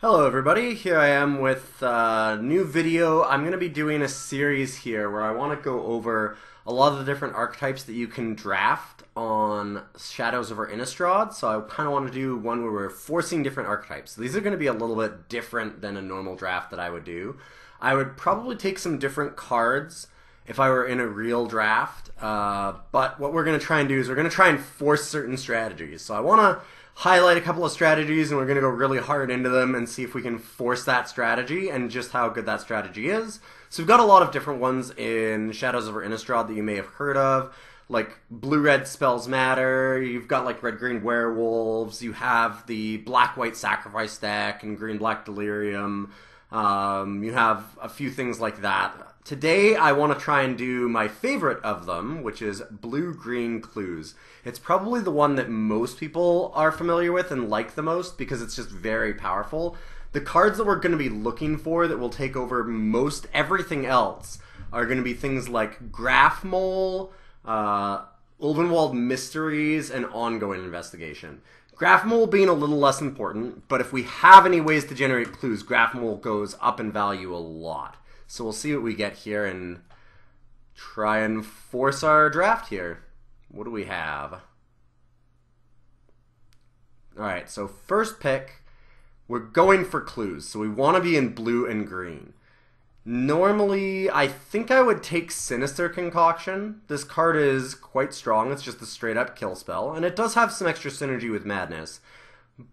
Hello everybody, here I am with a new video. I'm going to be doing a series here where I want to go over a lot of the different archetypes that you can draft on Shadows over Innistrad. So I kind of want to do one where we're forcing different archetypes. So these are going to be a little bit different than a normal draft that I would do. I would probably take some different cards if I were in a real draft, but what we're going to try and do is we're going to try and force certain strategies. So I want to highlight a couple of strategies, and we're going to go really hard into them and see if we can force that strategy and just how good that strategy is. So we've got a lot of different ones in Shadows over Innistrad that you may have heard of, like blue-red spells matter, you've got like red-green werewolves, you have the black-white sacrifice deck and green-black delirium, you have a few things like that. Today I want to try and do my favorite of them, which is blue-green clues. It's probably the one that most people are familiar with and like the most because it's just very powerful. The cards that we're going to be looking for that will take over most everything else are going to be things like Graph Mole, Ulvenwald Mysteries, and Ongoing Investigation. Graph Mole being a little less important, but if we have any ways to generate clues, Graph Mole goes up in value a lot. So we'll see what we get here and try and force our draft here. What do we have? Alright, so first pick, we're going for clues. So we want to be in blue and green. Normally, I think I would take Sinister Concoction. This card is quite strong. It's just a straight up kill spell. And it does have some extra synergy with Madness.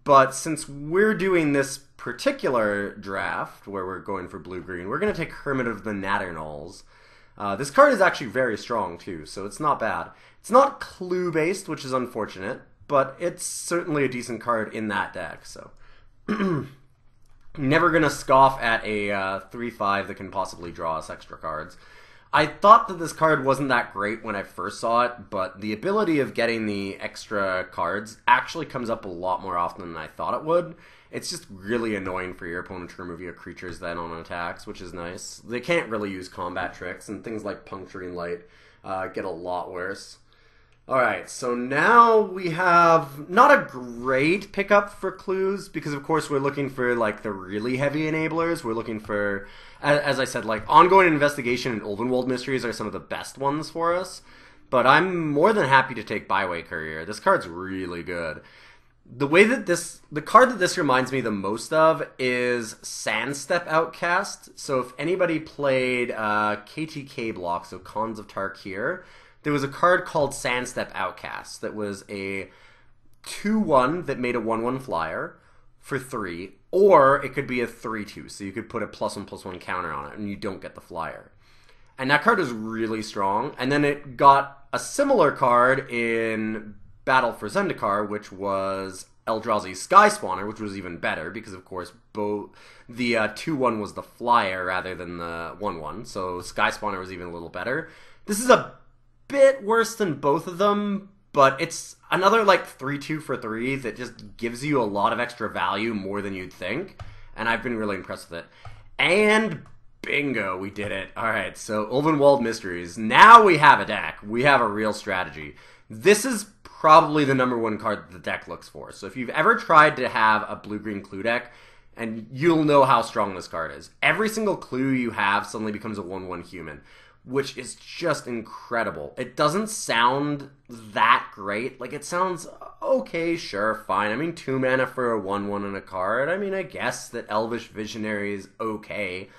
But since we're doing this particular draft, where we're going for blue-green, we're going to take Hermit of the Natternals. This card is actually very strong, too, so it's not bad. It's not clue-based, which is unfortunate, but it's certainly a decent card in that deck, so... Never going to scoff at a 3-5 that can possibly draw us extra cards. I thought that this card wasn't that great when I first saw it, but the ability of getting the extra cards actually comes up a lot more often than I thought it would. It's just really annoying for your opponent to remove your creatures then on attacks, which is nice. They can't really use combat tricks, and things like Puncturing Light get a lot worse. Alright, so now we have not a great pickup for clues, because of course we're looking for like the really heavy enablers. We're looking for, as I said, like Ongoing Investigation and Ulvenwald Mysteries are some of the best ones for us. But I'm more than happy to take Byway Courier. This card's really good. The card that this reminds me the most of is Sandstep Outcast. So if anybody played KTK block, so Khans of Tarkir, there was a card called Sandstep Outcast that was a 2-1 that made a 1-1 flyer for 3, or it could be a 3-2, so you could put a +1/+1 counter on it and you don't get the flyer. And that card is really strong. And then it got a similar card in Battle for Zendikar, which was Eldrazi's Sky Spawner, which was even better because, of course, the 2-1 was the flyer rather than the 1-1, so Sky Spawner was even a little better. This is a bit worse than both of them, but it's another like 3-2 for 3 that just gives you a lot of extra value more than you'd think, and I've been really impressed with it. And bingo, we did it. Alright, so Ulvenwald Mysteries. Now we have a deck. We have a real strategy. This is probably the #1 card that the deck looks for. So if you've ever tried to have a blue-green clue deck, and you'll know how strong this card is. Every single clue you have suddenly becomes a 1-1 human, which is just incredible. It doesn't sound that great. Like, it sounds okay, sure, fine. I mean, 2 mana for a 1-1 and a card. I mean, I guess that Elvish Visionary is okay,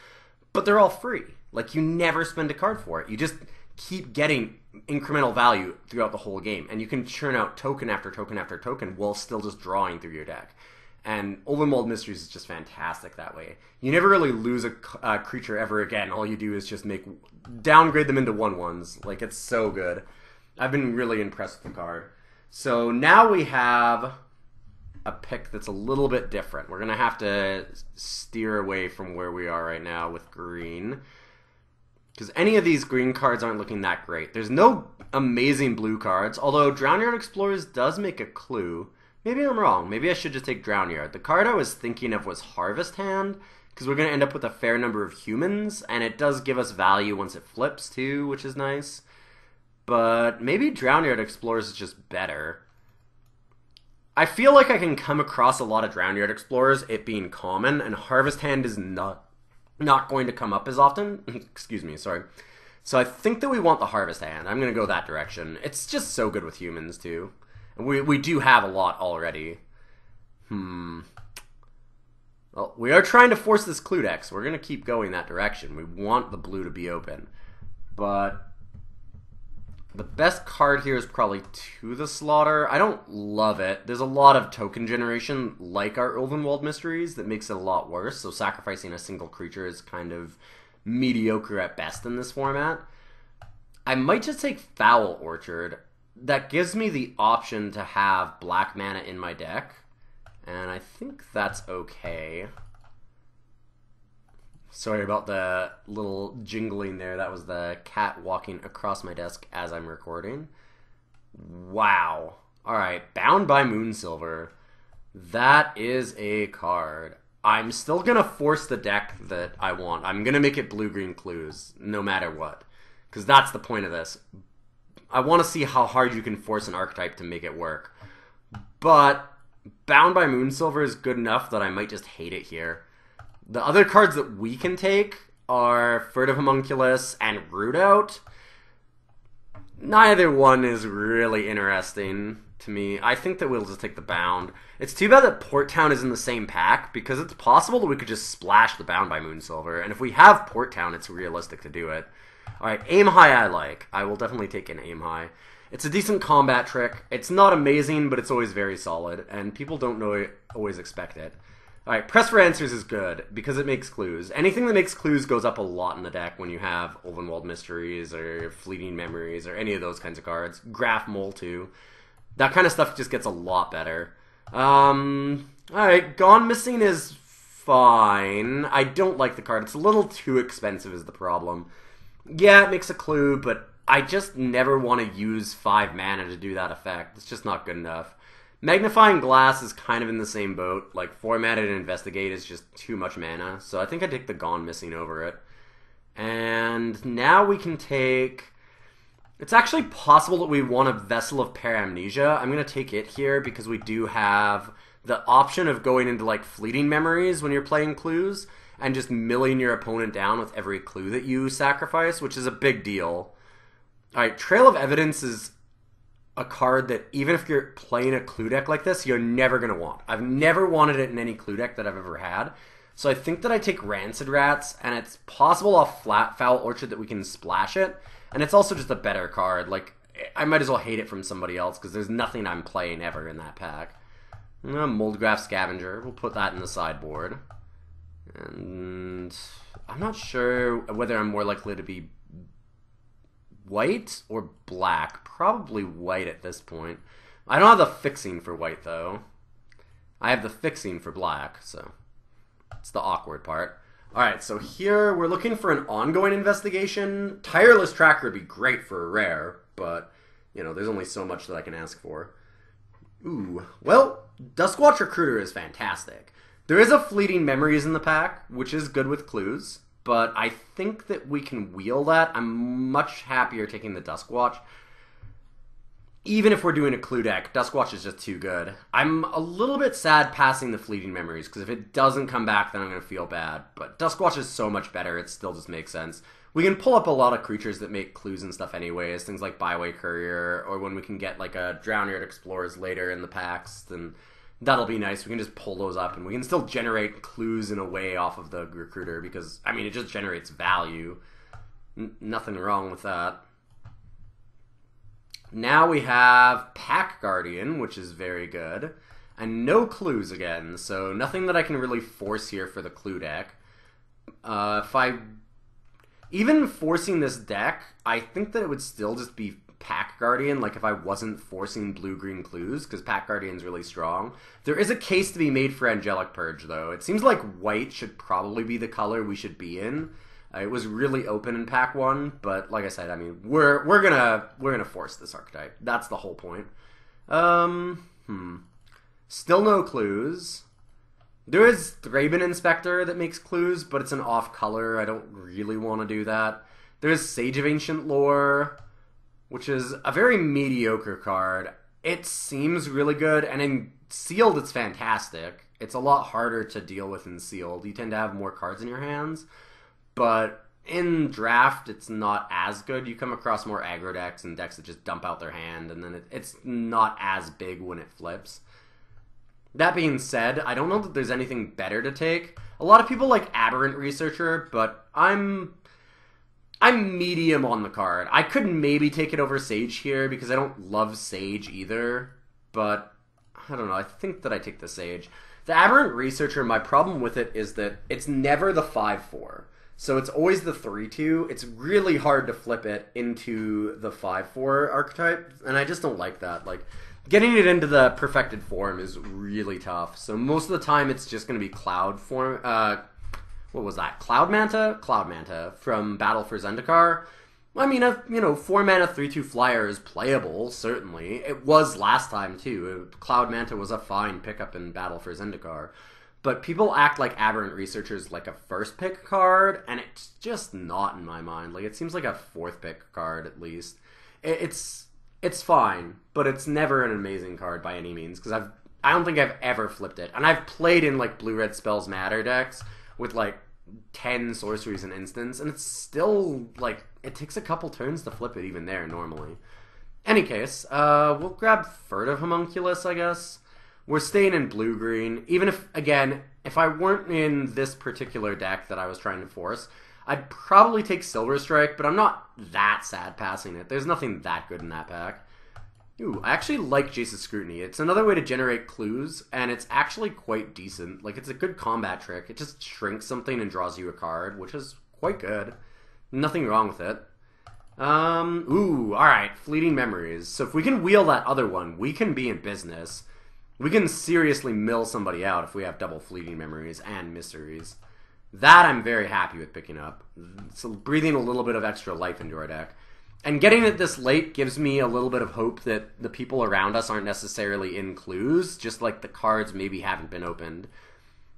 but they're all free. Like, you never spend a card for it. You just keep getting incremental value throughout the whole game, and you can churn out token after token after token while still just drawing through your deck. And Ulvenwald Mysteries is just fantastic that way. You never really lose a creature ever again. All you do is just downgrade them into 1-1s. Like, it's so good. I've been really impressed with the card. So now we have a pick that's a little bit different. We're going to have to steer away from where we are right now with green, because any of these green cards aren't looking that great. There's no amazing blue cards, although Drownyard Explorers does make a clue. Maybe I'm wrong. Maybe I should just take Drownyard. The card I was thinking of was Harvest Hand, because we're going to end up with a fair number of humans, and it does give us value once it flips too, which is nice. But maybe Drownyard Explorers is just better. I feel like I can come across a lot of Drownyard Explorers, it being common, and Harvest Hand is not going to come up as often. Excuse me, sorry. So I think that we want the Harvest Hand. I'm going to go that direction. It's just so good with humans, too. And we do have a lot already. Well, we are trying to force this Clue deck, so we're going to keep going that direction. We want the blue to be open. But the best card here is probably To the Slaughter. I don't love it. There's a lot of token generation, like our Ulvenwald Mysteries, that makes it a lot worse. So sacrificing a single creature is kind of mediocre at best in this format. I might just take Foul Orchard. That gives me the option to have black mana in my deck. And I think that's okay. Sorry about the little jingling there. That was the cat walking across my desk as I'm recording. Wow. Alright, Bound by Moonsilver. That is a card. I'm still going to force the deck that I want. I'm going to make it blue-green clues, no matter what. Because that's the point of this. I want to see how hard you can force an archetype to make it work. But Bound by Moonsilver is good enough that I might just hate it here. The other cards that we can take are Furtive Homunculus and Root Out. Neither one is really interesting to me. I think that we'll just take the Bound. It's too bad that Port Town is in the same pack, because it's possible that we could just splash the Bound by Moonsilver. And if we have Port Town, it's realistic to do it. Alright, Aim High I like. I will definitely take an Aim High. It's a decent combat trick. It's not amazing, but it's always very solid, and people don't always expect it. Alright, Press for Answers is good, because it makes clues. Anything that makes clues goes up a lot in the deck when you have Ulvenwald Mysteries, or Fleeting Memories, or any of those kinds of cards. Graph Mole, too. That kind of stuff just gets a lot better. Alright, Gone Missing is fine. I don't like the card. It's a little too expensive is the problem. Yeah, it makes a clue, but I just never want to use 5 mana to do that effect. It's just not good enough. Magnifying Glass is kind of in the same boat. Like, 4 mana to Investigate is just too much mana, so I think I take the Gone Missing over it. And now we can take... It's actually possible that we want a Vessel of Paramnesia. I'm going to take it here because we do have the option of going into, like, Fleeting Memories when you're playing clues, and just milling your opponent down with every clue that you sacrifice, which is a big deal. Alright, Trail of Evidence is a card that, even if you're playing a clue deck like this, you're never going to want. I've never wanted it in any clue deck that I've ever had. So I think that I take Rancid Rats, and it's possible off Foul Orchard that we can splash it. And it's also just a better card. Like, I might as well hate it from somebody else, because there's nothing I'm playing ever in that pack. Moldgraph Scavenger. We'll put that in the sideboard. And I'm not sure whether I'm more likely to be white or black. Probably white at this point. I don't have the fixing for white, though. I have the fixing for black, so it's the awkward part. Alright, so here we're looking for an ongoing investigation. Tireless Tracker would be great for a rare, but, you know, there's only so much that I can ask for. Ooh, well, Duskwatch Recruiter is fantastic. There is a Fleeting Memories in the pack, which is good with clues, but I think that we can wheel that. I'm much happier taking the Duskwatch. Even if we're doing a clue deck, Duskwatch is just too good. I'm a little bit sad passing the Fleeting Memories, because if it doesn't come back, then I'm going to feel bad. But Duskwatch is so much better, it still just makes sense. We can pull up a lot of creatures that make clues and stuff anyways, things like Byway Courier, or when we can get like a Drownyard Explorers later in the packs, then that'll be nice. We can just pull those up, and we can still generate clues in a way off of the Recruiter, because, I mean, it just generates value. Nothing wrong with that. Now we have Pack Guardian, which is very good, and no clues again, so nothing that I can really force here for the clue deck. Even forcing this deck, I think that it would still just be Pack Guardian, like if I wasn't forcing blue-green clues, because Pack Guardian's really strong. There is a case to be made for Angelic Purge, though. It seems like white should probably be the color we should be in. It was really open in Pack 1, but like I said, I mean, we're gonna force this archetype. That's the whole point. Still no clues. There is Thraben Inspector that makes clues, but it's an off color. I don't really want to do that. There's Sage of Ancient Lore, which is a very mediocre card. It seems really good, and in sealed, it's fantastic. It's a lot harder to deal with in sealed. You tend to have more cards in your hands, but in draft, it's not as good. You come across more aggro decks and decks that just dump out their hand, and then it's not as big when it flips. That being said, I don't know that there's anything better to take. A lot of people like Aberrant Researcher, but I'm medium on the card. I could maybe take it over Sage here because I don't love Sage either, but I don't know. I think that I take the Sage. The Aberrant Researcher, my problem with it is that it's never the 5/4. So it's always the 3/2. It's really hard to flip it into the 5/4 archetype, and I just don't like that. Like, getting it into the perfected form is really tough. So most of the time it's just going to be Cloud form. What was that? Cloud Manta? Cloud Manta from Battle for Zendikar. I mean, 4 mana 3/2 flyer is playable, certainly. It was last time, too. Cloud Manta was a fine pickup in Battle for Zendikar. But people act like Aberrant Researcher's like a first pick card, and it's just not in my mind. Like, it seems like a fourth pick card, at least. It's fine, but it's never an amazing card by any means, because I don't think I've ever flipped it. And I've played in, like, Blue-Red Spells Matter decks with, like, 10 sorceries and instants, and it's still, like, it takes a couple turns to flip it even there, normally. Any case, we'll grab Furtive Homunculus, I guess. We're staying in blue-green, even if, again, if I weren't in this particular deck that I was trying to force, I'd probably take Silver Strike, but I'm not that sad passing it. There's nothing that good in that pack. Ooh, I actually like Jace's Scrutiny. It's another way to generate clues, and it's actually quite decent. Like, it's a good combat trick. It just shrinks something and draws you a card, which is quite good. Nothing wrong with it. Ooh, alright, Fleeting Memories. So if we can wheel that other one, we can be in business. We can seriously mill somebody out if we have double Fleeting Memories and Mysteries. That I'm very happy with picking up. So breathing a little bit of extra life into our deck. And getting it this late gives me a little bit of hope that the people around us aren't necessarily in clues, just like the cards maybe haven't been opened.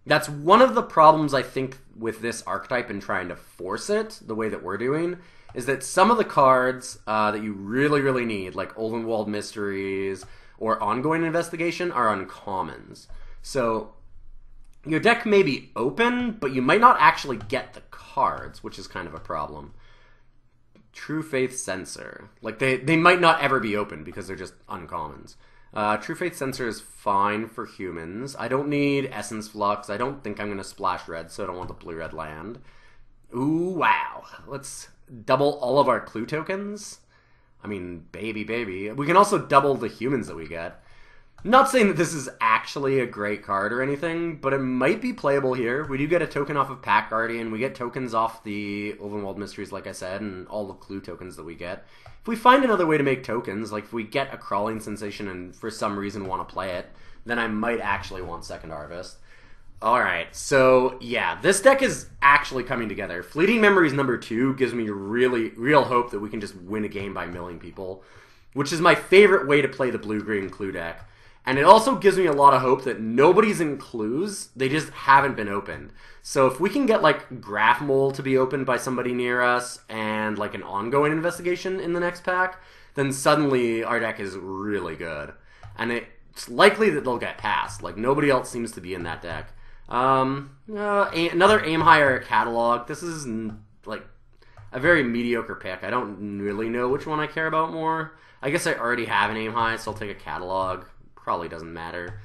That's one of the problems, I think, with this archetype and trying to force it the way that we're doing, is that some of the cards that you really, really need, like Oldenwald Mysteries or Ongoing Investigation, are uncommons. So your deck may be open, but you might not actually get the cards, which is kind of a problem. True Faith Censor. Like, they might not ever be open because they're just uncommons. True Faith Censor is fine for humans. I don't need Essence Flux. I don't think I'm going to splash red, so I don't want the blue-red land. Ooh, wow. Let's double all of our clue tokens. I mean, baby. We can also double the humans that we get. Not saying that this is actually a great card or anything, but it might be playable here. We do get a token off of Pack Guardian. We get tokens off the Oldenwald Mysteries, like I said, and all the clue tokens that we get. If we find another way to make tokens, like if we get a Crawling Sensation and for some reason want to play it, then I might actually want Second Harvest. Alright, so yeah, this deck is actually coming together. Fleeting Memories number 2 gives me real hope that we can just win a game by milling people, which is my favorite way to play the blue-green clue deck. And it also gives me a lot of hope that nobody's in clues, they just haven't been opened. So if we can get, like, Graph Mole to be opened by somebody near us, and, like, an Ongoing Investigation in the next pack, then suddenly our deck is really good. And it's likely that they'll get passed. Like, nobody else seems to be in that deck. Another Aim Higher Catalog. This is, like, a very mediocre pick. I don't really know which one I care about more. I guess I already have an Aim High, so I'll take a Catalog. Probably doesn't matter.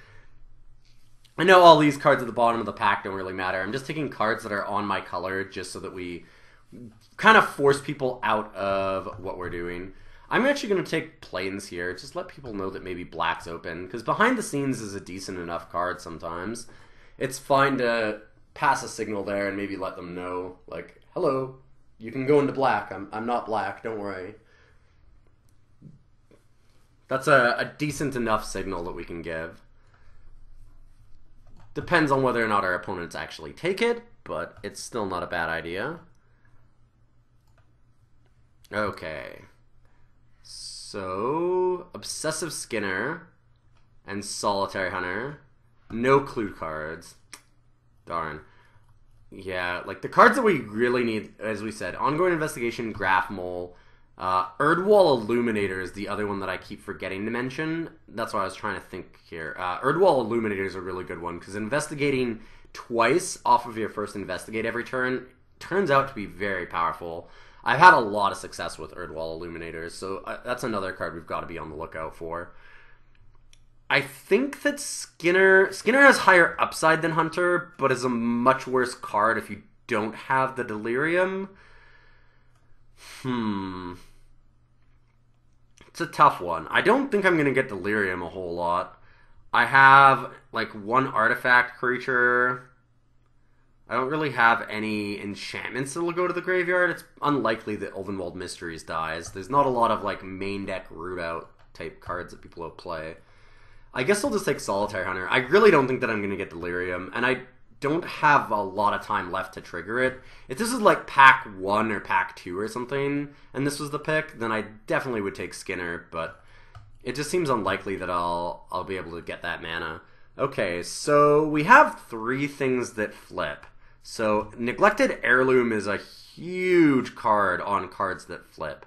I know all these cards at the bottom of the pack don't really matter. I'm just taking cards that are on my color just so that we kind of force people out of what we're doing. I'm actually going to take Plains here. Just let people know that maybe Black's open, because Behind the Scenes is a decent enough card sometimes. It's fine to pass a signal there and maybe let them know, like, hello, you can go into Black. I'm not Black, don't worry. That's a decent enough signal that we can give. Depends on whether or not our opponents actually take it, but it's still not a bad idea. Okay. So, Obsessive Skinner and Solitary Hunter. No clue cards. Darn. Yeah, like the cards that we really need, as we said, Ongoing Investigation, Graph Mole, Erdwall Illuminator is the other one that I keep forgetting to mention. That's why I was trying to think here. Erdwall Illuminator is a really good one, because investigating twice off of your first investigate every turn turns out to be very powerful. I've had a lot of success with Erdwall Illuminators, so that's another card we've got to be on the lookout for. I think that Skinner has higher upside than Hunter, but is a much worse card if you don't have the Delirium. It's a tough one. I don't think I'm going to get Delirium a whole lot. I have, like, one artifact creature. I don't really have any enchantments that will go to the graveyard. It's unlikely that Ulvenwald Mysteries dies. There's not a lot of, like, main deck root out type cards that people will play. I guess I'll just take Solitaire Hunter. I really don't think that I'm going to get Delirium, and I don't have a lot of time left to trigger it. If this is like pack 1 or pack 2 or something, and this was the pick, then I definitely would take Skinner, but it just seems unlikely that I'll be able to get that mana. Okay, so we have 3 things that flip. So Neglected Heirloom is a huge card on cards that flip.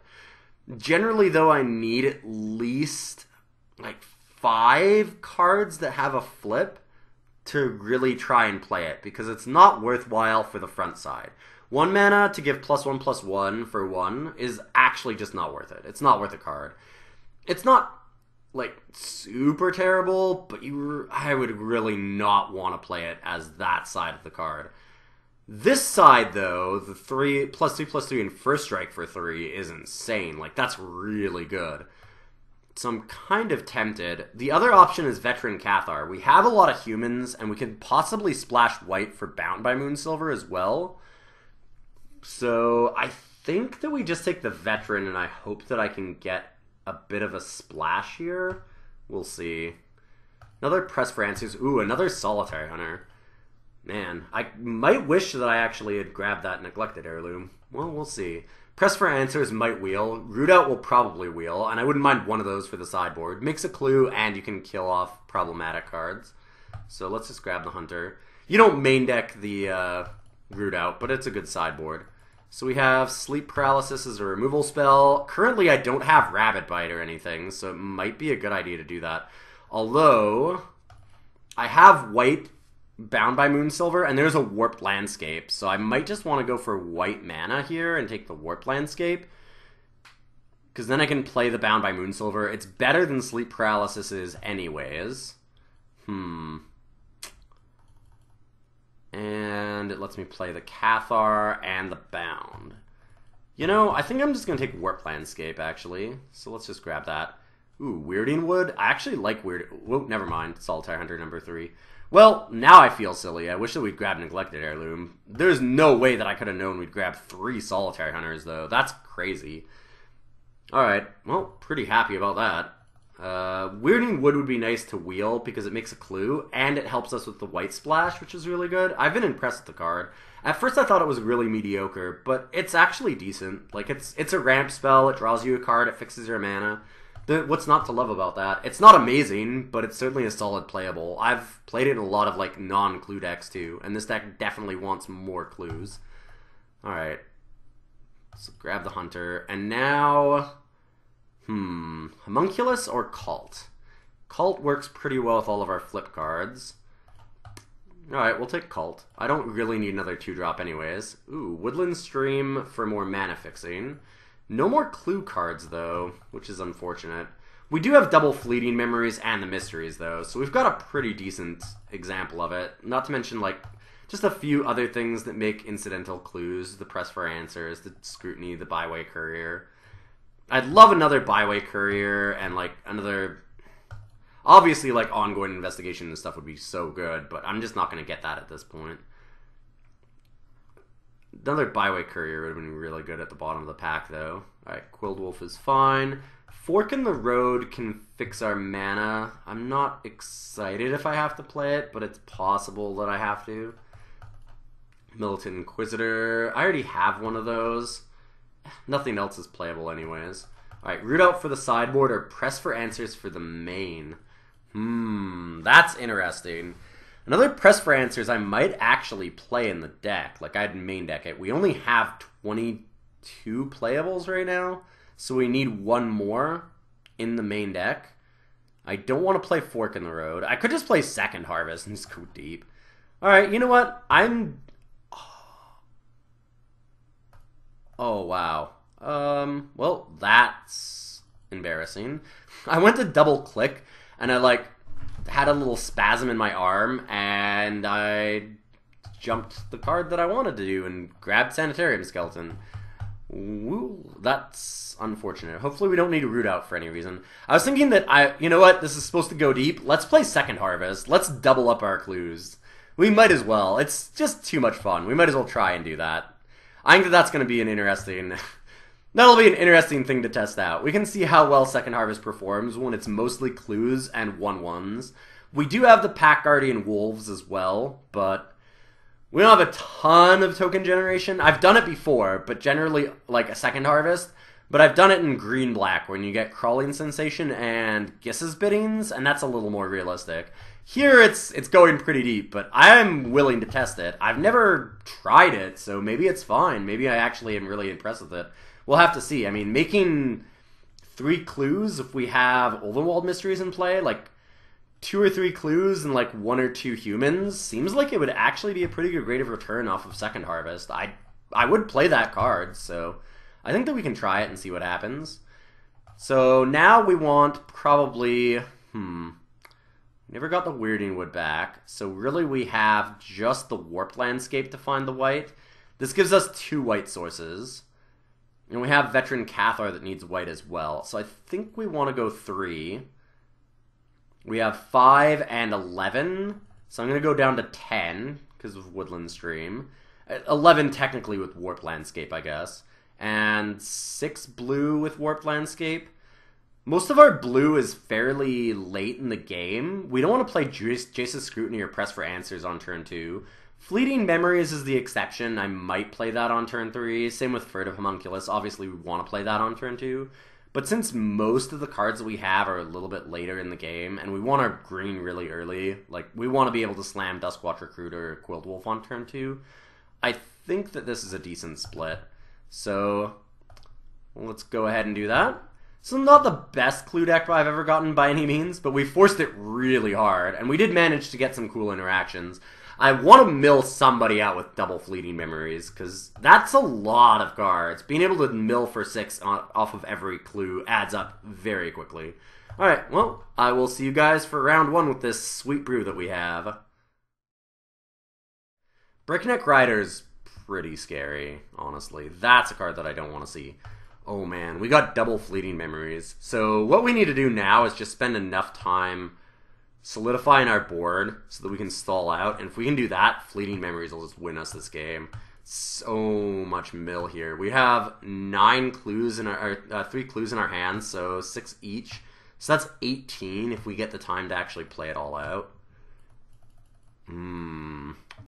Generally, though, I need at least like 5 cards that have a flip to really try and play it, because it's not worthwhile for the front side. 1 mana to give +1/+1 for 1 is actually just not worth it. It's not worth a card. It's not, like, super terrible, but I would really not want to play it as that side of the card. This side, though, the 3+2/+3 and First Strike for 3 is insane. Like, that's really good. So I'm kind of tempted. The other option is Veteran Cathar. We have a lot of humans, and we could possibly splash white for Bound by Moonsilver as well. So I think that we just take the Veteran, and I hope that I can get a bit of a splash here. We'll see. Another Press for Answers. Ooh, another Solitaire Hunter. Man, I might wish that I actually had grabbed that Neglected Heirloom. Well, we'll see. Press for Answers might wheel. Root Out will probably wheel, and I wouldn't mind one of those for the sideboard. Makes a clue, and you can kill off problematic cards. So let's just grab the Hunter. You don't main deck the Root Out, but it's a good sideboard. So we have Sleep Paralysis as a removal spell. Currently, I don't have Rabbit Bite or anything, so it might be a good idea to do that. Although, I have white Bound by Moonsilver, and there's a Warped Landscape, so I might just want to go for white mana here and take the Warped Landscape, because then I can play the Bound by Moonsilver. It's better than Sleep Paralysis is anyways. And it lets me play the Cathar and the Bound. You know, I think I'm just going to take Warped Landscape, actually, so let's just grab that. Ooh, Weirding Wood? I actually like Whoa, never mind. Solitaire Hunter number 3. Well, now I feel silly. I wish that we'd grab Neglected Heirloom. There's no way that I could have known we'd grab 3 Solitaire Hunters, though. That's crazy. Alright, well, pretty happy about that. Weirding Wood would be nice to wheel, because it makes a clue, and it helps us with the White Splash, which is really good. I've been impressed with the card. At first I thought it was really mediocre, but it's actually decent. Like, it's a ramp spell, it draws you a card, it fixes your mana. What's not to love about that? It's not amazing, but it's certainly a solid playable. I've played it in a lot of, like, non-clue decks, too, and this deck definitely wants more clues. Alright. So grab the Hunter, and now... Homunculus or Cult? Cult works pretty well with all of our flip cards. Alright, we'll take Cult. I don't really need another 2-drop anyways. Ooh, Woodland Stream for more mana fixing. No more clue cards, though, which is unfortunate. We do have double Fleeting Memories and the Mysteries, though, so we've got a pretty decent example of it. Not to mention, like, just a few other things that make incidental clues. The Press for Answers, the Scrutiny, the Byway Courier. I'd love another Byway Courier and, like, another... Obviously, like, ongoing investigation and stuff would be so good, but I'm just not going to get that at this point. Another Byway Courier would have been really good at the bottom of the pack, though. Alright, Quilled Wolf is fine. Fork in the Road can fix our mana. I'm not excited if I have to play it, but it's possible that I have to. Militant Inquisitor. I already have one of those. Nothing else is playable anyways. Alright, Root Out for the sideboard or Press for Answers for the main. That's interesting. Another Press for Answers I might actually play in the deck. Like, I'd main deck it. We only have 22 playables right now. So we need one more in the main deck. I don't want to play Fork in the Road. I could just play Second Harvest and just go deep. Alright, you know what? Oh, wow. Well, that's embarrassing. I went to double click, and I, had a little spasm in my arm, and I jumped the card that I wanted to do and grabbed Sanitarium Skeleton. Woo, that's unfortunate. Hopefully we don't need to root out for any reason. I was thinking that you know what? This is supposed to go deep. Let's play Second Harvest. Let's double up our clues. We might as well. It's just too much fun. We might as well try and do that. I think that that's going to be an interesting... That'll be an interesting thing to test out. We can see how well Second Harvest performs when it's mostly clues and 1/1s. We do have the Pack Guardian Wolves as well, but we don't have a ton of token generation. I've done it before, but generally like a Second Harvest. But I've done it in green-black when you get Crawling Sensation and Giss's Biddings, and that's a little more realistic. Here it's going pretty deep, but I'm willing to test it. I've never tried it, so maybe it's fine. Maybe I actually am really impressed with it. We'll have to see. I mean, making 3 clues if we have Ulvenwald Mysteries in play, like 2 or 3 clues and like 1 or 2 humans, seems like it would actually be a pretty good rate of return off of Second Harvest. I would play that card, so I think that we can try it and see what happens. So now we want probably, never got the Weirding Wood back, so really we have just the Warped Landscape to find the white. This gives us 2 white sources. And we have Veteran Cathar that needs white as well. So I think we want to go 3. We have 5 and 11. So I'm going to go down to 10 because of Woodland Stream. 11 technically with Warped Landscape, I guess. And 6 blue with Warped Landscape. Most of our blue is fairly late in the game. We don't want to play Jace's Scrutiny or Press for Answers on turn 2. Fleeting Memories is the exception. I might play that on turn 3. Same with Furtive Homunculus. Obviously, we want to play that on turn 2. But since most of the cards that we have are a little bit later in the game, and we want our green really early, like, we want to be able to slam Duskwatch Recruit or Quilled Wolf on turn 2, I think that this is a decent split. So, let's go ahead and do that. So not the best clue deck I've ever gotten by any means, but we forced it really hard, and we did manage to get some cool interactions. I want to mill somebody out with double Fleeting Memories, because that's a lot of cards. Being able to mill for 6 off of every clue adds up very quickly. Alright, well, I will see you guys for round 1 with this sweet brew that we have. Breakneck Rider's pretty scary, honestly. That's a card that I don't want to see. Oh man, we got double Fleeting Memories. So what we need to do now is just spend enough time solidifying our board so that we can stall out, and if we can do that, Fleeting Memories will just win us this game. So much mill here. We have 9 clues in our 3 clues in our hands, so 6 each. So that's 18 if we get the time to actually play it all out.